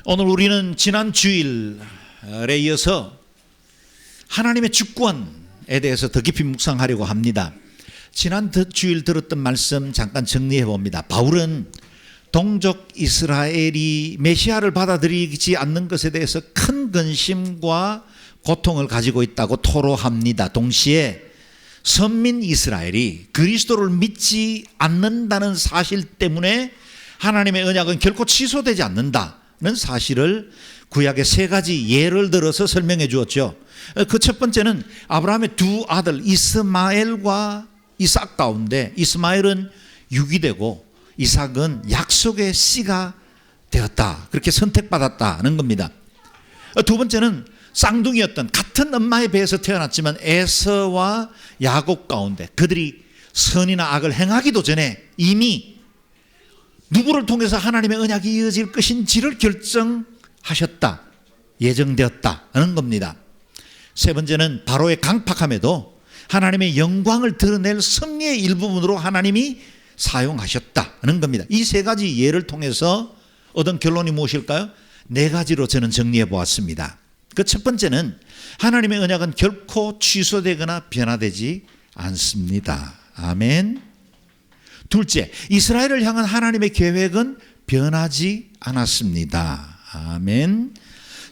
오늘 우리는 지난 주일에 이어서 하나님의 주권에 대해서 더 깊이 묵상하려고 합니다. 지난 주일 들었던 말씀 잠깐 정리해 봅니다. 바울은 동족 이스라엘이 메시아를 받아들이지 않는 것에 대해서 큰 근심과 고통을 가지고 있다고 토로합니다. 동시에 선민 이스라엘이 그리스도를 믿지 않는다는 사실 때문에 하나님의 언약은 결코 취소되지 않는다는 사실을 구약의 세 가지 예를 들어서 설명해 주었죠. 그 첫 번째는 아브라함의 두 아들 이스마엘과 이삭 가운데 이스마엘은 유기되고 이삭은 약속의 씨가 되었다. 그렇게 선택받았다는 겁니다. 두 번째는 쌍둥이였던 같은 엄마의 배에서 태어났지만 에서와 야곱 가운데 그들이 선이나 악을 행하기도 전에 이미 누구를 통해서 하나님의 언약이 이어질 것인지를 결정하셨다. 예정되었다는 겁니다. 세 번째는 바로의 강팍함에도 하나님의 영광을 드러낼 섭리의 일부분으로 하나님이 사용하셨다는 겁니다. 이 세 가지 예를 통해서 얻은 결론이 무엇일까요? 네 가지로 저는 정리해 보았습니다. 그 첫 번째는 하나님의 언약은 결코 취소되거나 변화되지 않습니다. 아멘. 둘째, 이스라엘을 향한 하나님의 계획은 변하지 않았습니다. 아멘.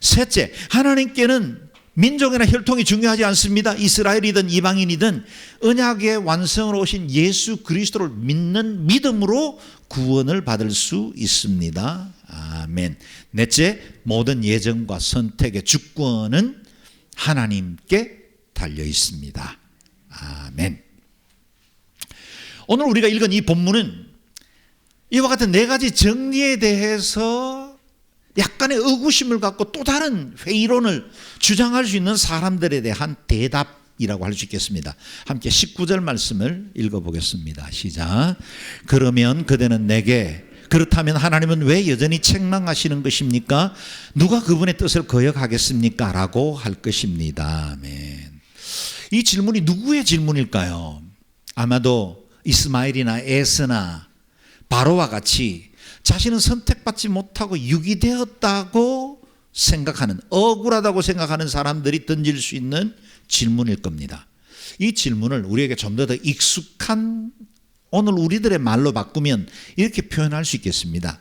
셋째, 하나님께는 민족이나 혈통이 중요하지 않습니다. 이스라엘이든 이방인이든 언약의 완성으로 오신 예수 그리스도를 믿는 믿음으로 구원을 받을 수 있습니다. 아멘. 넷째, 모든 예정과 선택의 주권은 하나님께 달려 있습니다. 아멘. 오늘 우리가 읽은 이 본문은 이와 같은 네 가지 정리에 대해서 약간의 의구심을 갖고 또 다른 회의론을 주장할 수 있는 사람들에 대한 대답이라고 할 수 있겠습니다. 함께 19절 말씀을 읽어보겠습니다. 시작. 그러면 그대는 내게 그렇다면 하나님은 왜 여전히 책망하시는 것입니까? 누가 그분의 뜻을 거역하겠습니까? 라고 할 것입니다. 아멘. 이 질문이 누구의 질문일까요? 아마도 이스마엘이나 에서나 바로와 같이 자신은 선택받지 못하고 유기되었다고 생각하는, 억울하다고 생각하는 사람들이 던질 수 있는 질문일 겁니다. 이 질문을 우리에게 좀 더 익숙한 오늘 우리들의 말로 바꾸면 이렇게 표현할 수 있겠습니다.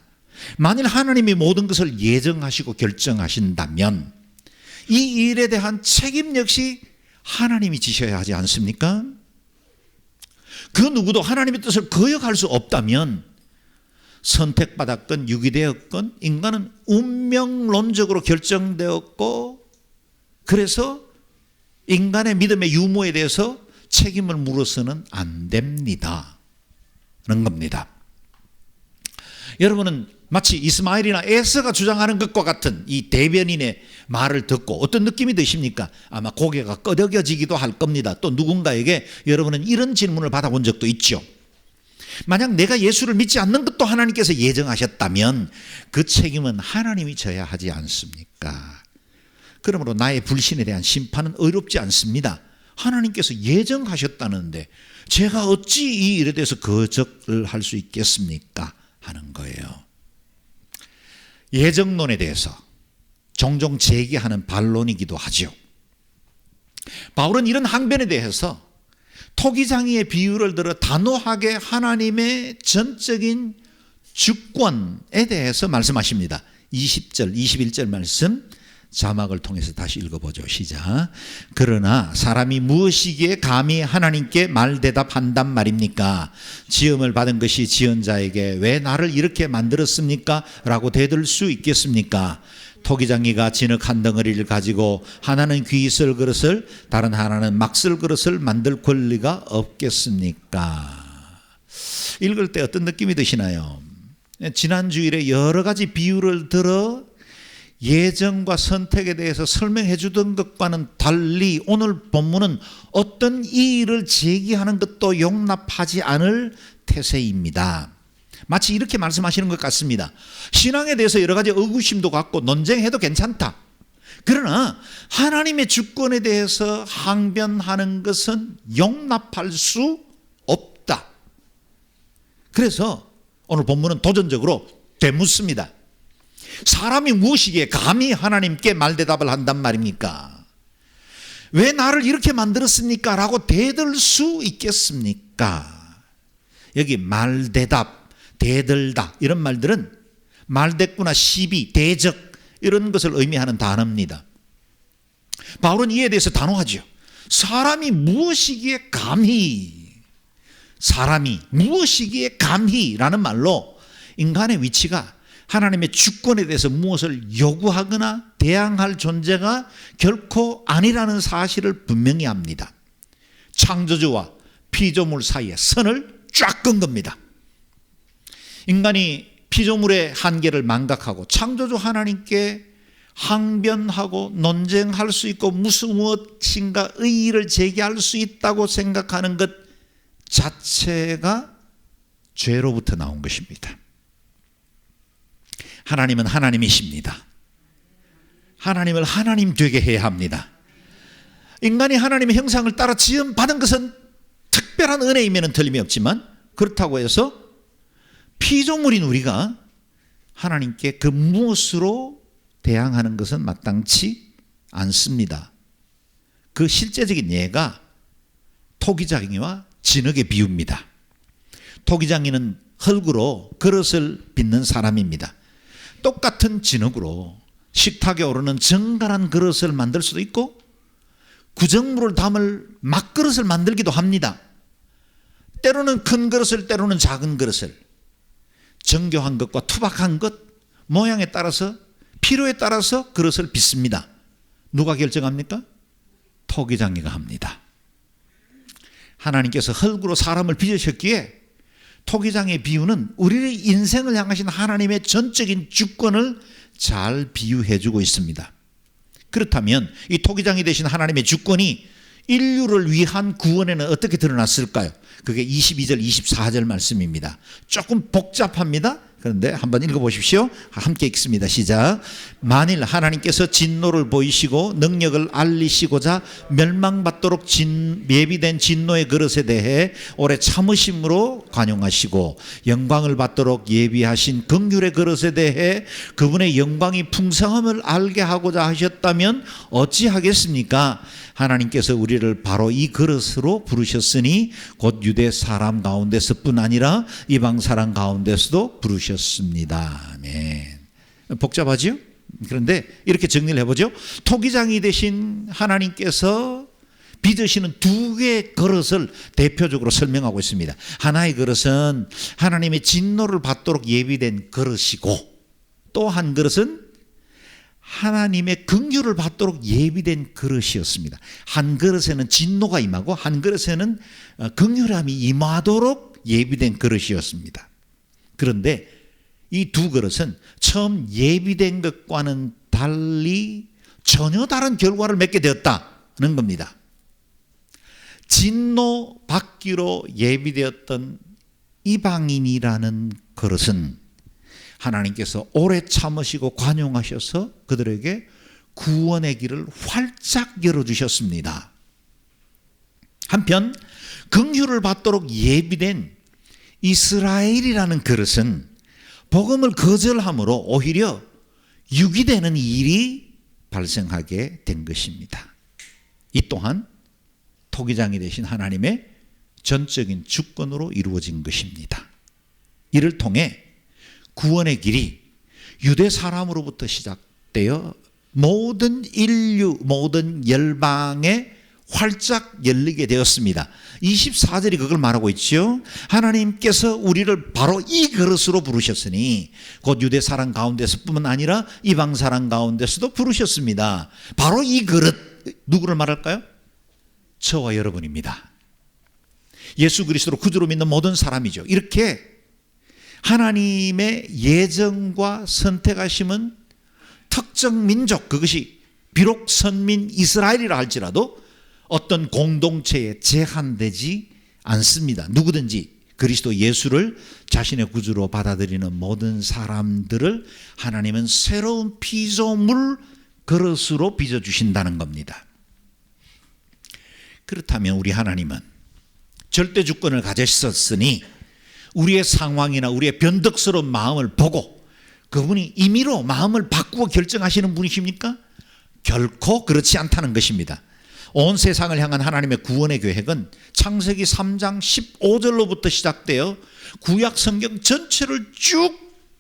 만일 하나님이 모든 것을 예정하시고 결정하신다면 이 일에 대한 책임 역시 하나님이 지셔야 하지 않습니까? 그 누구도 하나님의 뜻을 거역할 수 없다면 선택받았건 유기되었건 인간은 운명론적으로 결정되었고 그래서 인간의 믿음의 유무에 대해서 책임을 물어서는 안 됩니다. 는 겁니다. 여러분은 마치 이스마엘이나 에서가 주장하는 것과 같은 이 대변인의 말을 듣고 어떤 느낌이 드십니까? 아마 고개가 끄덕여지기도 할 겁니다. 또 누군가에게 여러분은 이런 질문을 받아본 적도 있죠. 만약 내가 예수를 믿지 않는 것도 하나님께서 예정하셨다면 그 책임은 하나님이 져야 하지 않습니까? 그러므로 나의 불신에 대한 심판은 의롭지 않습니다. 하나님께서 예정하셨다는데 제가 어찌 이 일에 대해서 거절을 할 수 있겠습니까? 하는 거예요. 예정론에 대해서 종종 제기하는 반론이기도 하죠. 바울은 이런 항변에 대해서 토기장이의 비유를 들어 단호하게 하나님의 전적인 주권에 대해서 말씀하십니다. 20절, 21절 말씀 자막을 통해서 다시 읽어보죠. 시작. 그러나 사람이 무엇이기에 감히 하나님께 말대답한단 말입니까? 지음을 받은 것이 지은 자에게 왜 나를 이렇게 만들었습니까? 라고 대들 수 있겠습니까? 토기장이가 진흙 한 덩어리를 가지고 하나는 귀 쓸 그릇을 다른 하나는 막 쓸 그릇을 만들 권리가 없겠습니까? 읽을 때 어떤 느낌이 드시나요? 지난 주일에 여러 가지 비유를 들어 예정과 선택에 대해서 설명해 주던 것과는 달리 오늘 본문은 어떤 이의를 제기하는 것도 용납하지 않을 태세입니다. 마치 이렇게 말씀하시는 것 같습니다. 신앙에 대해서 여러 가지 의구심도 갖고 논쟁해도 괜찮다. 그러나 하나님의 주권에 대해서 항변하는 것은 용납할 수 없다. 그래서 오늘 본문은 도전적으로 되묻습니다. 사람이 무엇이기에 감히 하나님께 말대답을 한단 말입니까? 왜 나를 이렇게 만들었습니까? 라고 대들 수 있겠습니까? 여기 말대답, 대들다 이런 말들은 말대꾸나 시비, 대적 이런 것을 의미하는 단어입니다. 바울은 이에 대해서 단호하죠. 사람이 무엇이기에 감히, 사람이 무엇이기에 감히라는 말로 인간의 위치가 하나님의 주권에 대해서 무엇을 요구하거나 대항할 존재가 결코 아니라는 사실을 분명히 합니다. 창조주와 피조물 사이에 선을 쫙 끈 겁니다. 인간이 피조물의 한계를 망각하고 창조주 하나님께 항변하고 논쟁할 수 있고 무엇인가 의의를 제기할 수 있다고 생각하는 것 자체가 죄로부터 나온 것입니다. 하나님은 하나님이십니다. 하나님을 하나님 되게 해야 합니다. 인간이 하나님의 형상을 따라 지음받은 것은 특별한 은혜이면 틀림이 없지만 그렇다고 해서 피조물인 우리가 하나님께 그 무엇으로 대항하는 것은 마땅치 않습니다. 그 실제적인 예가 토기장이와 진흙의 비유입니다. 토기장이는 흙으로 그릇을 빚는 사람입니다. 똑같은 진흙으로 식탁에 오르는 정갈한 그릇을 만들 수도 있고 구정물을 담을 막그릇을 만들기도 합니다. 때로는 큰 그릇을, 때로는 작은 그릇을, 정교한 것과 투박한 것, 모양에 따라서 필요에 따라서 그릇을 빚습니다. 누가 결정합니까? 토기장이가 합니다. 하나님께서 흙으로 사람을 빚으셨기에 토기장의 비유는 우리의 인생을 향하신 하나님의 전적인 주권을 잘 비유해 주고 있습니다. 그렇다면 이 토기장이 되신 하나님의 주권이 인류를 위한 구원에는 어떻게 드러났을까요? 그게 22절 24절 말씀입니다. 조금 복잡합니다. 그런데 한번 읽어보십시오. 함께 읽습니다. 시작. 만일 하나님께서 진노를 보이시고 능력을 알리시고자 멸망받도록 예비된 진노의 그릇에 대해 오래 참으심으로 관용하시고 영광을 받도록 예비하신 긍휼의 그릇에 대해 그분의 영광이 풍성함을 알게 하고자 하셨다면 어찌하겠습니까? 하나님께서 우리를 바로 이 그릇으로 부르셨으니 곧 유대 사람 가운데서뿐 아니라 이방 사람 가운데서도 부르셨습니다. 아멘. 복잡하지요? 그런데 이렇게 정리를 해보죠. 토기장이 되신 하나님께서 빚으시는 두 개의 그릇을 대표적으로 설명하고 있습니다. 하나의 그릇은 하나님의 진노를 받도록 예비된 그릇이고 또 한 그릇은 하나님의 긍휼을 받도록 예비된 그릇이었습니다. 한 그릇에는 진노가 임하고 한 그릇에는 긍휼함이 임하도록 예비된 그릇이었습니다. 그런데 이 두 그릇은 처음 예비된 것과는 달리 전혀 다른 결과를 맺게 되었다는 겁니다. 진노 받기로 예비되었던 이방인이라는 그릇은 하나님께서 오래 참으시고 관용하셔서 그들에게 구원의 길을 활짝 열어주셨습니다. 한편 긍휼을 받도록 예비된 이스라엘이라는 그릇은 복음을 거절함으로 오히려 유기되는 일이 발생하게 된 것입니다. 이 또한 토기장이 되신 하나님의 전적인 주권으로 이루어진 것입니다. 이를 통해 구원의 길이 유대 사람으로부터 시작되어 모든 인류, 모든 열방에 활짝 열리게 되었습니다. 24절이 그걸 말하고 있죠. 하나님께서 우리를 바로 이 그릇으로 부르셨으니 곧 유대 사람 가운데서뿐만 아니라 이방 사람 가운데서도 부르셨습니다. 바로 이 그릇, 누구를 말할까요? 저와 여러분입니다. 예수 그리스도로 구주로 믿는 모든 사람이죠. 이렇게 하나님의 예정과 선택하심은 특정 민족, 그것이 비록 선민 이스라엘이라 할지라도 어떤 공동체에 제한되지 않습니다. 누구든지 그리스도 예수를 자신의 구주로 받아들이는 모든 사람들을 하나님은 새로운 피조물 그릇으로 빚어주신다는 겁니다. 그렇다면 우리 하나님은 절대 주권을 가지셨으니 우리의 상황이나 우리의 변덕스러운 마음을 보고 그분이 임의로 마음을 바꾸어 결정하시는 분이십니까? 결코 그렇지 않다는 것입니다. 온 세상을 향한 하나님의 구원의 계획은 창세기 3장 15절로부터 시작되어 구약 성경 전체를 쭉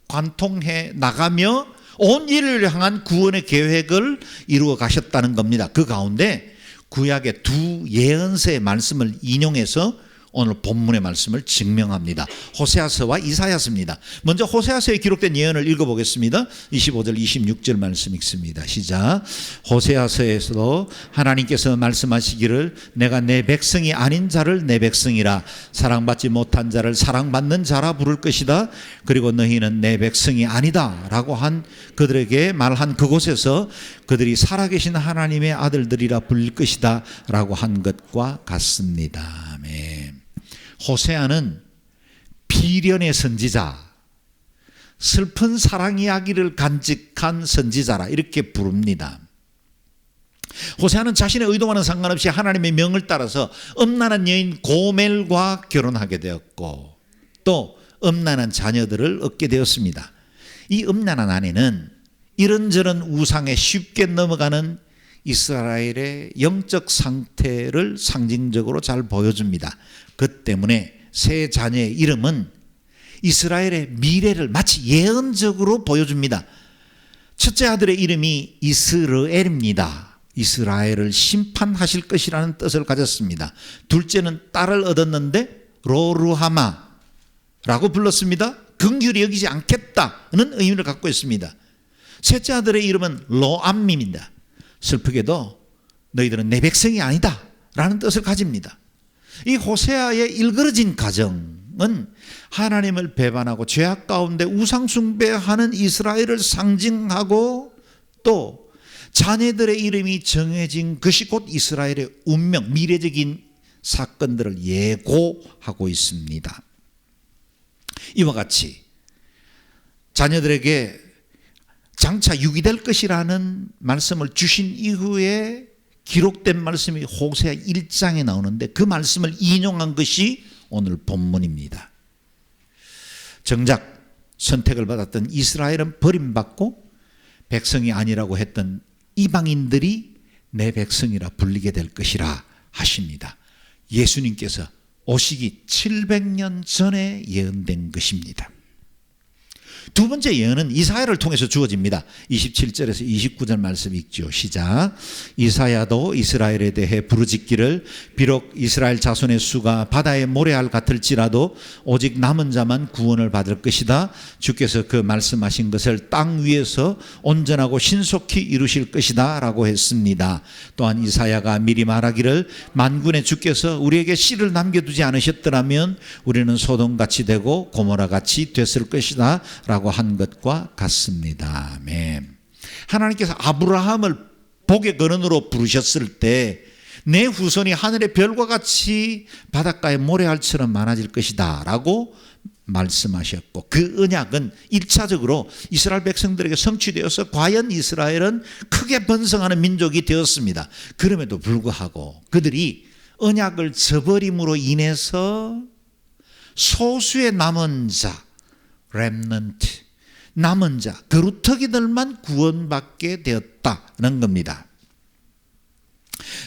관통해 나가며 온 인류를 향한 구원의 계획을 이루어 가셨다는 겁니다. 그 가운데 구약의 두 예언서의 말씀을 인용해서 오늘 본문의 말씀을 증명합니다. 호세아서와 이사야서입니다. 먼저 호세아서에 기록된 예언을 읽어보겠습니다. 25절 26절 말씀 읽습니다. 시작. 호세아서에서도 하나님께서 말씀하시기를 내가 내 백성이 아닌 자를 내 백성이라 사랑받지 못한 자를 사랑받는 자라 부를 것이다. 그리고 너희는 내 백성이 아니다 라고 한 그들에게 말한 그곳에서 그들이 살아계신 하나님의 아들들이라 불릴 것이다 라고 한 것과 같습니다. 아멘. 호세아는 비련의 선지자, 슬픈 사랑 이야기를 간직한 선지자라 이렇게 부릅니다. 호세아는 자신의 의도와는 상관없이 하나님의 명을 따라서 음란한 여인 고멜과 결혼하게 되었고 또 음란한 자녀들을 얻게 되었습니다. 이 음란한 아내는 이런저런 우상에 쉽게 넘어가는 이스라엘의 영적 상태를 상징적으로 잘 보여줍니다. 그 때문에 세 자녀의 이름은 이스라엘의 미래를 마치 예언적으로 보여줍니다. 첫째 아들의 이름이 이스르엘입니다. 이스라엘을 심판하실 것이라는 뜻을 가졌습니다. 둘째는 딸을 얻었는데 로르하마라고 불렀습니다. 긍휼히 여기지 않겠다는 의미를 갖고 있습니다. 셋째 아들의 이름은 로암입니다. 슬프게도 너희들은 내 백성이 아니다 라는 뜻을 가집니다. 이 호세아의 일그러진 가정은 하나님을 배반하고 죄악 가운데 우상 숭배하는 이스라엘을 상징하고 또 자녀들의 이름이 정해진 것이 곧 이스라엘의 운명, 미래적인 사건들을 예고하고 있습니다. 이와 같이 자녀들에게 장차 유기될 것이라는 말씀을 주신 이후에 기록된 말씀이 호세아 1장에 나오는데 그 말씀을 인용한 것이 오늘 본문입니다. 정작 선택을 받았던 이스라엘은 버림받고 백성이 아니라고 했던 이방인들이 내 백성이라 불리게 될 것이라 하십니다. 예수님께서 오시기 700년 전에 예언된 것입니다. 두 번째 예언은 이사야를 통해서 주어집니다. 27절에서 29절 말씀 읽죠. 시작. 이사야도 이스라엘에 대해 부르짖기를 비록 이스라엘 자손의 수가 바다의 모래알 같을지라도 오직 남은 자만 구원을 받을 것이다. 주께서 그 말씀하신 것을 땅 위에서 온전하고 신속히 이루실 것이다 라고 했습니다. 또한 이사야가 미리 말하기를 만군의 주께서 우리에게 씨를 남겨두지 않으셨더라면 우리는 소돔같이 되고 고모라같이 됐을 것이다 라고 한 것과 같습니다. 아멘. 하나님께서 아브라함을 복의 근원으로 부르셨을 때 내 후손이 하늘의 별과 같이 바닷가의 모래알처럼 많아질 것이다 라고 말씀하셨고 그 언약은 1차적으로 이스라엘 백성들에게 성취되어서 과연 이스라엘은 크게 번성하는 민족이 되었습니다. 그럼에도 불구하고 그들이 언약을 저버림으로 인해서 소수의 남은 자 렘넌트, 남은 자, 그루터기들만 구원받게 되었다는 겁니다.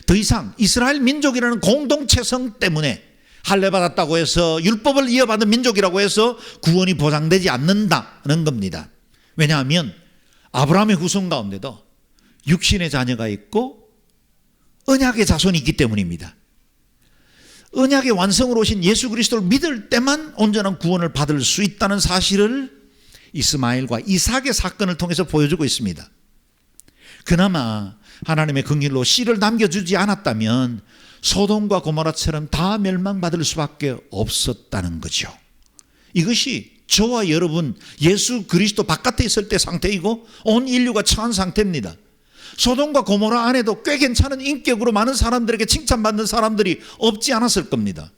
더 이상 이스라엘 민족이라는 공동체성 때문에 할례받았다고 해서 율법을 이어받은 민족이라고 해서 구원이 보장되지 않는다는 겁니다. 왜냐하면 아브라함의 후손 가운데도 육신의 자녀가 있고 언약의 자손이 있기 때문입니다. 언약의 완성으로 오신 예수 그리스도를 믿을 때만 온전한 구원을 받을 수 있다는 사실을 이스마엘과 이삭의 사건을 통해서 보여주고 있습니다. 그나마 하나님의 긍휼로 씨를 남겨주지 않았다면 소돔과 고모라처럼 다 멸망받을 수밖에 없었다는 거죠. 이것이 저와 여러분 예수 그리스도 바깥에 있을 때 상태이고 온 인류가 처한 상태입니다. 소돔과 고모라 안에도 꽤 괜찮은 인격으로 많은 사람들에게 칭찬받는 사람들이 없지 않았을 겁니다.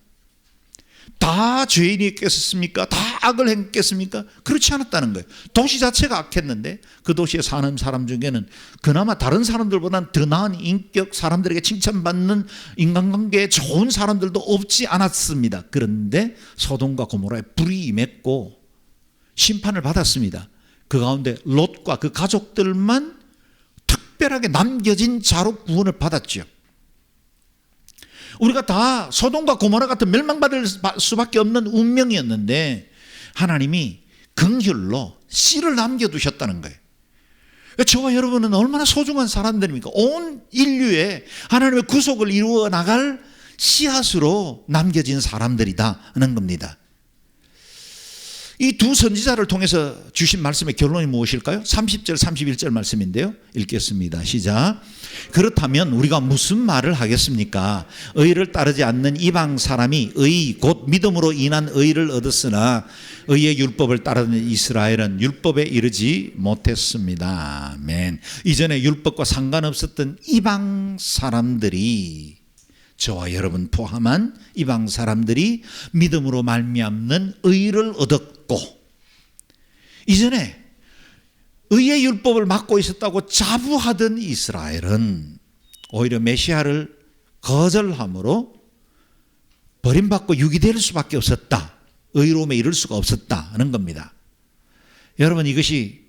다 죄인이 있겠습니까? 다 악을 했겠습니까? 그렇지 않았다는 거예요. 도시 자체가 악했는데 그 도시에 사는 사람 중에는 그나마 다른 사람들보다는 더 나은 인격, 사람들에게 칭찬받는 인간관계에 좋은 사람들도 없지 않았습니다. 그런데 소돔과 고모라에 불이 임했고 심판을 받았습니다. 그 가운데 롯과 그 가족들만 특별하게 남겨진 자로 구원을 받았죠. 우리가 다 소돔과 고모라 같은 멸망받을 수밖에 없는 운명이었는데 하나님이 긍휼로 씨를 남겨두셨다는 거예요. 저와 여러분은 얼마나 소중한 사람들입니까? 온 인류에 하나님의 구속을 이루어 나갈 씨앗으로 남겨진 사람들이다는 겁니다. 이 두 선지자를 통해서 주신 말씀의 결론이 무엇일까요? 30절 31절 말씀인데요, 읽겠습니다. 시작. 그렇다면 우리가 무슨 말을 하겠습니까? 의를 따르지 않는 이방 사람이 의 곧 믿음으로 인한 의를 얻었으나 의의 율법을 따르는 이스라엘은 율법에 이르지 못했습니다. 아멘. 이전에 율법과 상관없었던 이방 사람들이, 저와 여러분 포함한 이방 사람들이 믿음으로 말미암는 의를 얻었고, 이전에 의의 율법을 맡고 있었다고 자부하던 이스라엘은 오히려 메시아를 거절함으로 버림받고 유기될 수밖에 없었다. 의로움에 이를 수가 없었다는 겁니다. 여러분, 이것이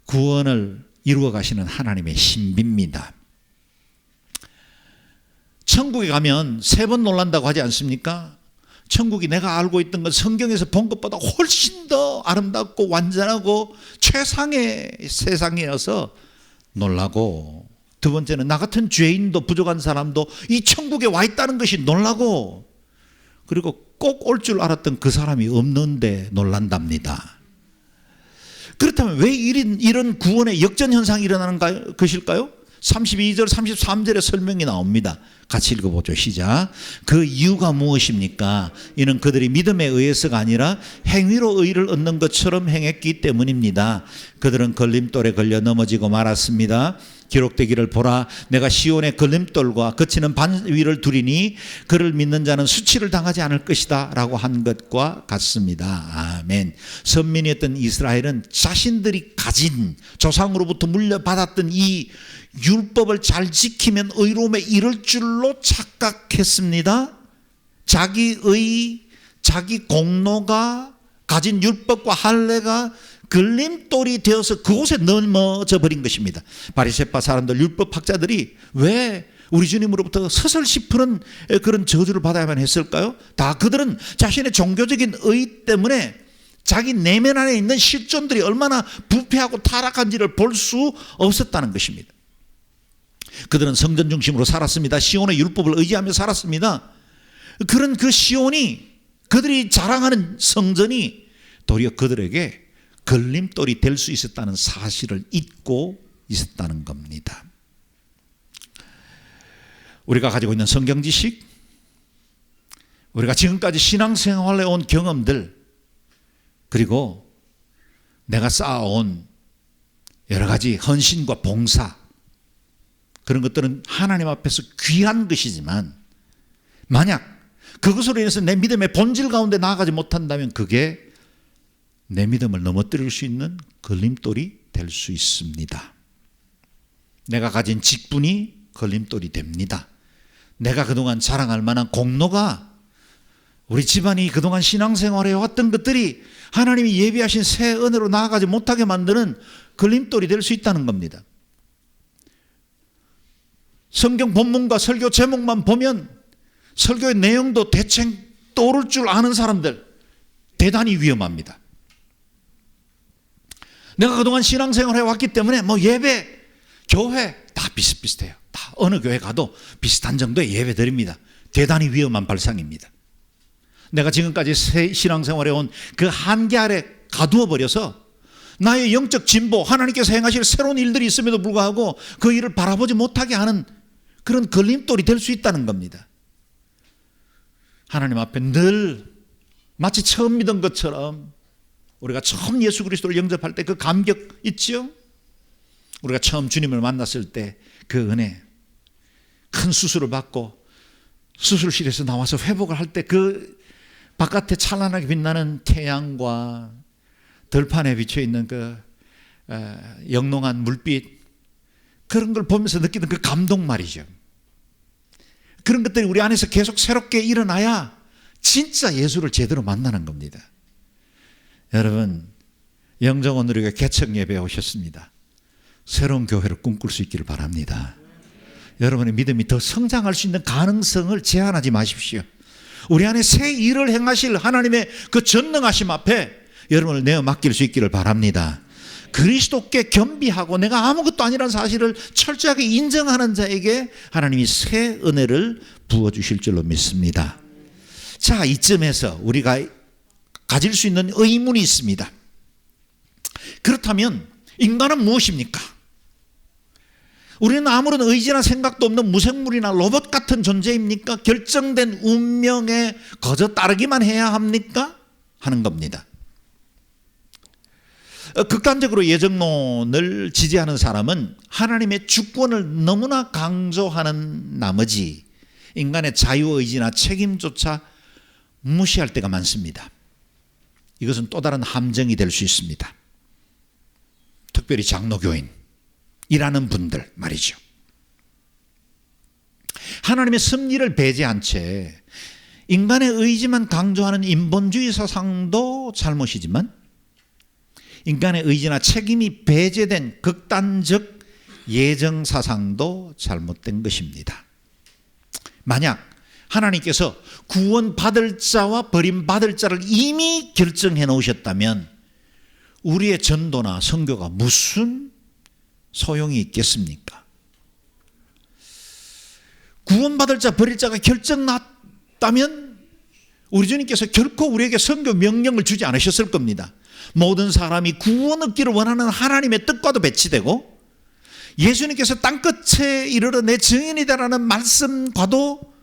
구원을 이루어 가시는 하나님의 신비입니다. 천국에 가면 3번 놀란다고 하지 않습니까? 천국이 내가 알고 있던 것, 성경에서 본 것보다 훨씬 더 아름답고 완전하고 최상의 세상이어서 놀라고, 두 번째는 나 같은 죄인도 부족한 사람도 이 천국에 와 있다는 것이 놀라고, 그리고 꼭 올 줄 알았던 그 사람이 없는데 놀란답니다. 그렇다면 왜 이런 구원의 역전현상이 일어나는 것일까요? 32절 33절에 설명이 나옵니다. 같이 읽어보죠. 시작. 그 이유가 무엇입니까? 이는 그들이 믿음에 의해서가 아니라 행위로 의를 얻는 것처럼 행했기 때문입니다. 그들은 걸림돌에 걸려 넘어지고 말았습니다. 기록되기를 보라, 내가 시온의 걸림돌과 거치는 반 위를 두리니 그를 믿는 자는 수치를 당하지 않을 것이다 라고 한 것과 같습니다. 아멘. 선민이었던 이스라엘은 자신들이 가진, 조상으로부터 물려받았던 이 율법을 잘 지키면 의로움에 이를 줄로 착각했습니다. 자기의 자기 공로가 가진 율법과 할례가 걸림돌이 되어서 그곳에 넘어져 버린 것입니다. 바리새파 사람들, 율법학자들이 왜 우리 주님으로부터 서슬시 푸는 그런 저주를 받아야만 했을까요? 다 그들은 자신의 종교적인 의 때문에 자기 내면 안에 있는 실존들이 얼마나 부패하고 타락한지를 볼 수 없었다는 것입니다. 그들은 성전 중심으로 살았습니다. 시온의 율법을 의지하며 살았습니다. 그런 그 시온이, 그들이 자랑하는 성전이 도리어 그들에게 걸림돌이 될 수 있었다는 사실을 잊고 있었다는 겁니다. 우리가 가지고 있는 성경 지식, 우리가 지금까지 신앙생활에 온 경험들, 그리고 내가 쌓아온 여러 가지 헌신과 봉사, 그런 것들은 하나님 앞에서 귀한 것이지만 만약 그것으로 인해서 내 믿음의 본질 가운데 나아가지 못한다면 그게 내 믿음을 넘어뜨릴 수 있는 걸림돌이 될 수 있습니다. 내가 가진 직분이 걸림돌이 됩니다. 내가 그동안 자랑할 만한 공로가, 우리 집안이 그동안 신앙생활에 왔던 것들이 하나님이 예비하신 새 은혜로 나아가지 못하게 만드는 걸림돌이 될 수 있다는 겁니다. 성경 본문과 설교 제목만 보면 설교의 내용도 대충 떠오를 줄 아는 사람들, 대단히 위험합니다. 내가 그동안 신앙생활을 해왔기 때문에 예배, 교회 다 비슷비슷해요. 다 어느 교회 가도 비슷한 정도의 예배 드립니다. 대단히 위험한 발상입니다. 내가 지금까지 신앙생활에 온 그 한계 아래 가두어 버려서 나의 영적 진보, 하나님께서 행하실 새로운 일들이 있음에도 불구하고 그 일을 바라보지 못하게 하는 그런 걸림돌이 될 수 있다는 겁니다. 하나님 앞에 늘 마치 처음 믿은 것처럼, 우리가 처음 예수 그리스도를 영접할 때 그 감격 있죠? 우리가 처음 주님을 만났을 때 그 은혜, 큰 수술을 받고 수술실에서 나와서 회복을 할 때 그 바깥에 찬란하게 빛나는 태양과 들판에 비춰있는 그 영롱한 물빛, 그런 걸 보면서 느끼는 그 감동 말이죠. 그런 것들이 우리 안에서 계속 새롭게 일어나야 진짜 예수를 제대로 만나는 겁니다. 여러분, 영정원 우리가 개척 예배에 오셨습니다. 새로운 교회를 꿈꿀 수 있기를 바랍니다. 여러분의 믿음이 더 성장할 수 있는 가능성을 제한하지 마십시오. 우리 안에 새 일을 행하실 하나님의 그 전능하심 앞에 여러분을 내어 맡길 수 있기를 바랍니다. 그리스도께 겸비하고 내가 아무것도 아니라는 사실을 철저하게 인정하는 자에게 하나님이 새 은혜를 부어주실 줄로 믿습니다. 자, 이쯤에서 우리가 가질 수 있는 의문이 있습니다. 그렇다면 인간은 무엇입니까? 우리는 아무런 의지나 생각도 없는 무생물이나 로봇 같은 존재입니까? 결정된 운명에 거저 따르기만 해야 합니까? 하는 겁니다. 극단적으로 예정론을 지지하는 사람은 하나님의 주권을 너무나 강조하는 나머지 인간의 자유의지나 책임조차 무시할 때가 많습니다. 이것은 또 다른 함정이 될 수 있습니다. 특별히 장로교인이라는 분들 말이죠. 하나님의 섭리를 배제한 채 인간의 의지만 강조하는 인본주의 사상도 잘못이지만 인간의 의지나 책임이 배제된 극단적 예정 사상도 잘못된 것입니다. 만약 하나님께서 구원받을 자와 버림받을 자를 이미 결정해 놓으셨다면 우리의 전도나 선교가 무슨 소용이 있겠습니까? 구원받을 자, 버릴 자가 결정났다면 우리 주님께서 결코 우리에게 선교 명령을 주지 않으셨을 겁니다. 모든 사람이 구원 얻기를 원하는 하나님의 뜻과도 배치되고 예수님께서 땅끝에 이르러 내 증인이다라는 말씀과도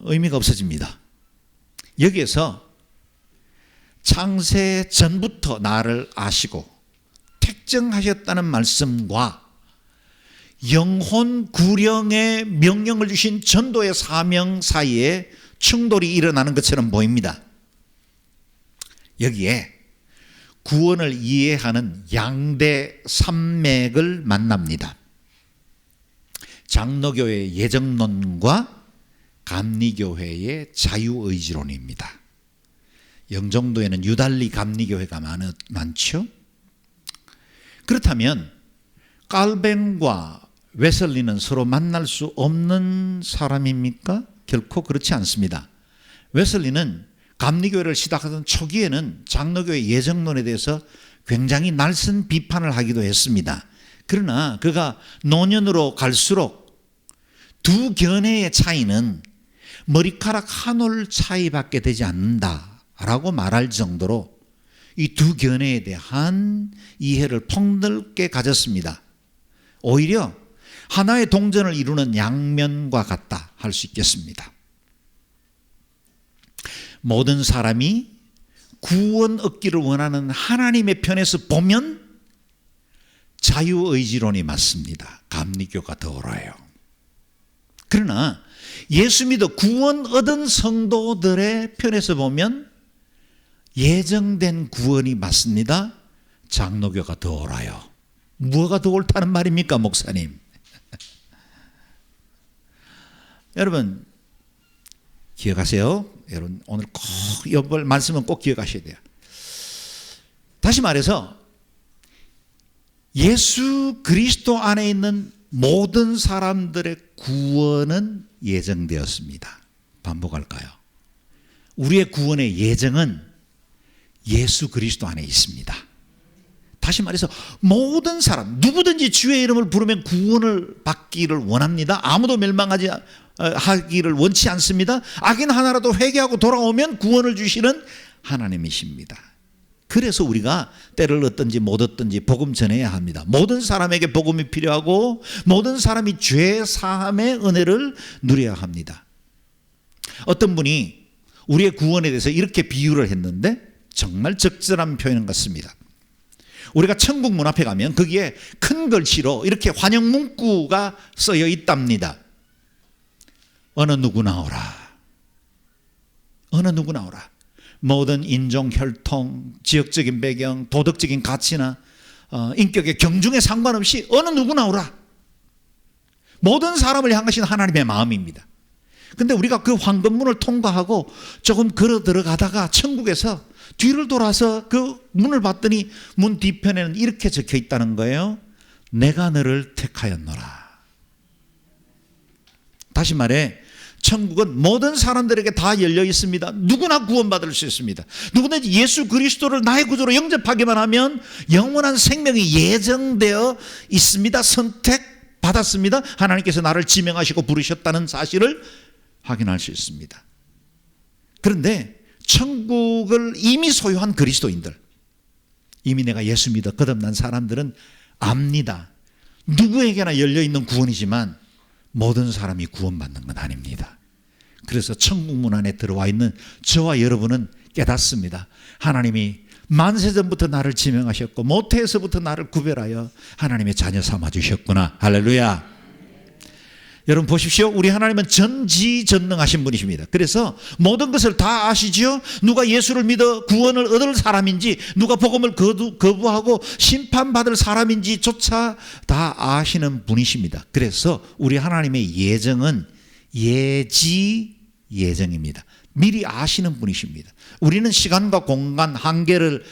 의미가 없어집니다. 여기에서 창세 전부터 나를 아시고 택정하셨다는 말씀과 영혼 구령의 명령을 주신 전도의 사명 사이에 충돌이 일어나는 것처럼 보입니다. 여기에 구원을 이해하는 양대 산맥을 만납니다. 장로교회의 예정론과 감리교회의 자유의지론입니다. 영종도에는 유달리 감리교회가 많죠. 그렇다면 칼뱅과 웨슬리는 서로 만날 수 없는 사람입니까? 결코 그렇지 않습니다. 웨슬리는 감리교회를 시작하던 초기에는 장로교의 예정론에 대해서 굉장히 날선 비판을 하기도 했습니다. 그러나 그가 노년으로 갈수록 두 견해의 차이는 머리카락 한 올 차이밖에 되지 않는다라고 말할 정도로 이 두 견해에 대한 이해를 폭넓게 가졌습니다. 오히려 하나의 동전을 이루는 양면과 같다 할 수 있겠습니다. 모든 사람이 구원 얻기를 원하는 하나님의 편에서 보면 자유의지론이 맞습니다. 감리교가 더 옳아요. 그러나 예수 믿어 구원 얻은 성도들의 편에서 보면 예정된 구원이 맞습니다. 장로교가 더 옳아요. 뭐가 더 옳다는 말입니까, 목사님? 여러분 기억하세요. 여러분 오늘 꼭 이 말씀은 꼭 기억하셔야 돼요. 다시 말해서 예수 그리스도 안에 있는 모든 사람들의 구원은 예정되었습니다. 반복할까요? 우리의 구원의 예정은 예수 그리스도 안에 있습니다. 다시 말해서 모든 사람 누구든지 주의 이름을 부르면 구원을 받기를 원합니다. 아무도 멸망하지 하기를 원치 않습니다. 악인 하나라도 회개하고 돌아오면 구원을 주시는 하나님이십니다. 그래서 우리가 때를 얻든지 못 얻든지 복음 전해야 합니다. 모든 사람에게 복음이 필요하고 모든 사람이 죄 사함의 은혜를 누려야 합니다. 어떤 분이 우리의 구원에 대해서 이렇게 비유를 했는데 정말 적절한 표현 같습니다. 우리가 천국 문 앞에 가면 거기에 큰 글씨로 이렇게 환영 문구가 쓰여 있답니다. 어느 누구나 오라. 어느 누구나 오라. 모든 인종, 혈통, 지역적인 배경, 도덕적인 가치나 인격의 경중에 상관없이 어느 누구나 오라. 모든 사람을 향하신 하나님의 마음입니다. 그런데 우리가 그 황금문을 통과하고 조금 걸어 들어가다가 천국에서 뒤를 돌아서 그 문을 봤더니 문 뒤편에는 이렇게 적혀 있다는 거예요. 내가 너를 택하였노라. 다시 말해 천국은 모든 사람들에게 다 열려 있습니다. 누구나 구원받을 수 있습니다. 누구든지 예수 그리스도를 나의 구주로 영접하기만 하면 영원한 생명이 예정되어 있습니다. 선택받았습니다. 하나님께서 나를 지명하시고 부르셨다는 사실을 확인할 수 있습니다. 그런데 천국을 이미 소유한 그리스도인들, 이미 내가 예수 믿어 거듭난 사람들은 압니다. 누구에게나 열려있는 구원이지만 모든 사람이 구원받는 건 아닙니다. 그래서 천국 문 안에 들어와 있는 저와 여러분은 깨닫습니다. 하나님이 만세전부터 나를 지명하셨고 모태에서부터 나를 구별하여 하나님의 자녀 삼아주셨구나. 할렐루야. 여러분 보십시오. 우리 하나님은 전지전능하신 분이십니다. 그래서 모든 것을 다 아시죠. 누가 예수를 믿어 구원을 얻을 사람인지, 누가 복음을 거부하고 심판받을 사람인지조차 다 아시는 분이십니다. 그래서 우리 하나님의 예정은 예지예정입니다. 미리 아시는 분이십니다. 우리는 시간과 공간 한계를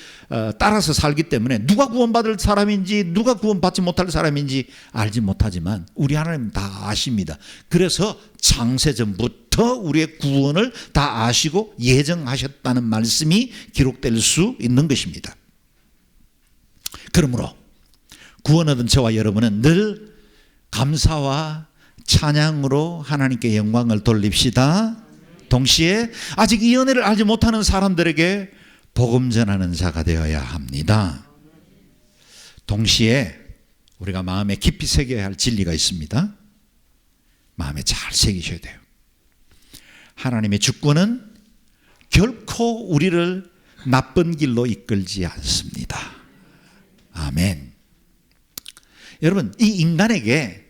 따라서 살기 때문에 누가 구원받을 사람인지 누가 구원받지 못할 사람인지 알지 못하지만 우리 하나님은 다 아십니다. 그래서 창세전부터 우리의 구원을 다 아시고 예정하셨다는 말씀이 기록될 수 있는 것입니다. 그러므로 구원 얻은 저와 여러분은 늘 감사와 찬양으로 하나님께 영광을 돌립시다. 동시에 아직 이 은혜를 알지 못하는 사람들에게 복음 전하는 자가 되어야 합니다. 동시에 우리가 마음에 깊이 새겨야 할 진리가 있습니다. 마음에 잘 새기셔야 돼요. 하나님의 주권은 결코 우리를 나쁜 길로 이끌지 않습니다. 아멘. 여러분, 이 인간에게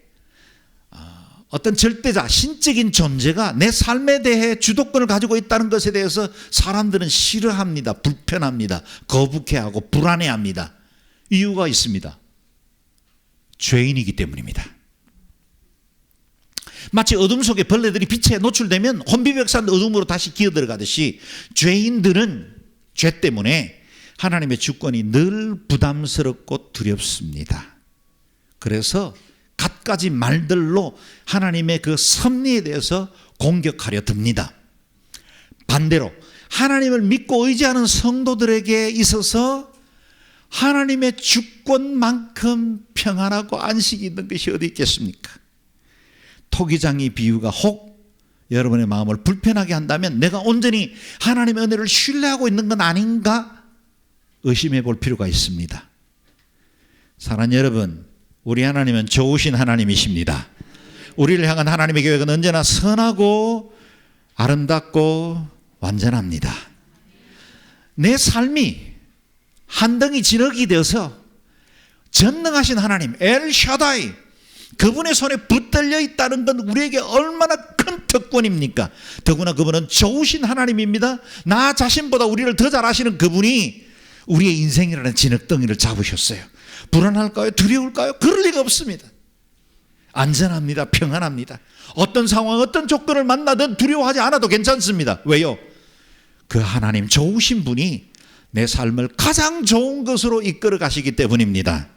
어떤 절대자, 신적인 존재가 내 삶에 대해 주도권을 가지고 있다는 것에 대해서 사람들은 싫어합니다. 불편합니다. 거북해하고 불안해합니다. 이유가 있습니다. 죄인이기 때문입니다. 마치 어둠 속에 벌레들이 빛에 노출되면 혼비백산 어둠으로 다시 기어들어가듯이 죄인들은 죄 때문에 하나님의 주권이 늘 부담스럽고 두렵습니다. 그래서 갖가지 말들로 하나님의 그 섭리에 대해서 공격하려 듭니다. 반대로 하나님을 믿고 의지하는 성도들에게 있어서 하나님의 주권만큼 평안하고 안식이 있는 것이 어디 있겠습니까? 토기장이 비유가 혹 여러분의 마음을 불편하게 한다면 내가 온전히 하나님의 은혜를 신뢰하고 있는 건 아닌가 의심해 볼 필요가 있습니다. 사랑하는 여러분, 우리 하나님은 좋으신 하나님이십니다. 우리를 향한 하나님의 계획은 언제나 선하고 아름답고 완전합니다. 내 삶이 한덩이 진흙이 되어서 전능하신 하나님 엘샤다이, 그분의 손에 붙들려 있다는 건 우리에게 얼마나 큰 특권입니까? 더구나 그분은 좋으신 하나님입니다. 나 자신보다 우리를 더 잘 아시는 그분이 우리의 인생이라는 진흙덩이를 잡으셨어요. 불안할까요? 두려울까요? 그럴 리가 없습니다. 안전합니다. 평안합니다. 어떤 상황, 어떤 조건을 만나든 두려워하지 않아도 괜찮습니다. 왜요? 그 하나님 좋으신 분이 내 삶을 가장 좋은 것으로 이끌어 가시기 때문입니다.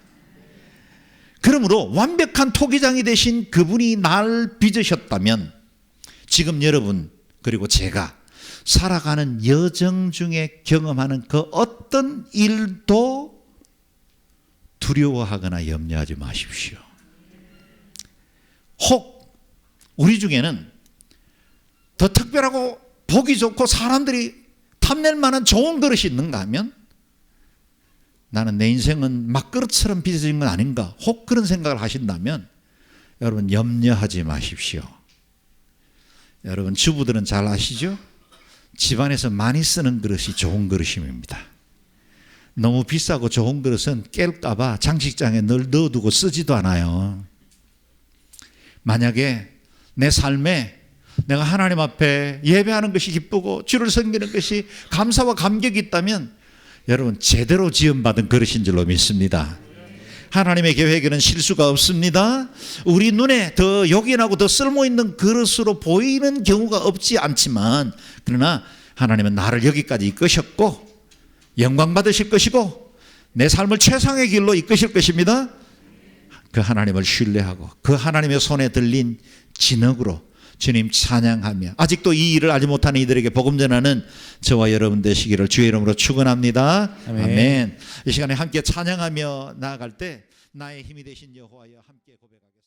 그러므로 완벽한 토기장이 되신 그분이 날 빚으셨다면 지금 여러분 그리고 제가 살아가는 여정 중에 경험하는 그 어떤 일도 두려워하거나 염려하지 마십시오. 혹 우리 중에는 더 특별하고 보기 좋고 사람들이 탐낼 만한 좋은 그릇이 있는가 하면 나는 내 인생은 막그릇처럼 빚어진 건 아닌가, 혹 그런 생각을 하신다면 여러분 염려하지 마십시오. 여러분 주부들은 잘 아시죠? 집안에서 많이 쓰는 그릇이 좋은 그릇입니다. 너무 비싸고 좋은 그릇은 깰까 봐 장식장에 늘 넣어두고 쓰지도 않아요. 만약에 내 삶에 내가 하나님 앞에 예배하는 것이 기쁘고 주를 섬기는 것이 감사와 감격이 있다면 여러분 제대로 지음받은 그릇인 줄로 믿습니다. 하나님의 계획에는 실수가 없습니다. 우리 눈에 더 요긴하고 더 쓸모있는 그릇으로 보이는 경우가 없지 않지만 그러나 하나님은 나를 여기까지 이끄셨고 영광 받으실 것이고 내 삶을 최상의 길로 이끄실 것입니다. 그 하나님을 신뢰하고 그 하나님의 손에 들린 진흙으로 주님 찬양하며 아직도 이 일을 알지 못하는 이들에게 복음 전하는 저와 여러분 되시기를 주의 이름으로 축원합니다. 아멘. 이 시간에 함께 찬양하며 나아갈 때 나의 힘이 되신 여호와여 함께 고백하겠습니다.